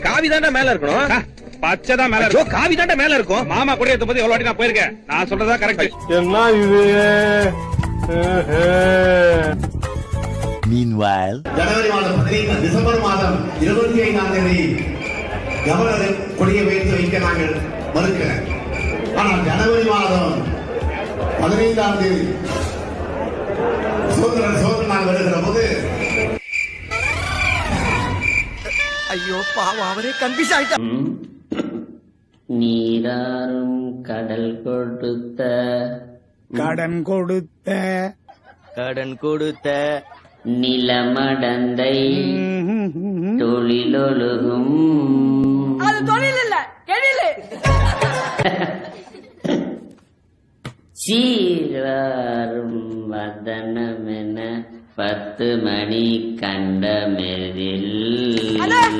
காவி தாண்டா மேல இருக்கணும். பச்சைதான் மேல இருக்கும். காவி தாண்டா மேல இருக்கும். மாமா கூட ஏத்த போது எவ்வளவு வாட்டி நான் போயிருக்கேன். நான் சொல்றதா கரெக்ட். என்ன இது? Meanwhile, ஜனவரி மாதம் 15 டிசம்பர் மாதம் 25ஆம் தேதி கவர்னர் கொடியை வைத்து வைக்க நாங்கள் மறுக்கிறேன். ஆனால் ஜனவரி மாதம் 15ஆம் தேதி சோதனை நாள் வருகிற போது ஐயோ பாவம் அவரே கன்ஃபியூஸ் ஆயிட்டா. நீராறும் கடல் கொடுத்த நிலமடந்தை தொழிலொழுகும் அது தொழில் இல்ல எழிலு சீராறும் வதனமென 10 மணி கண்டமெதில்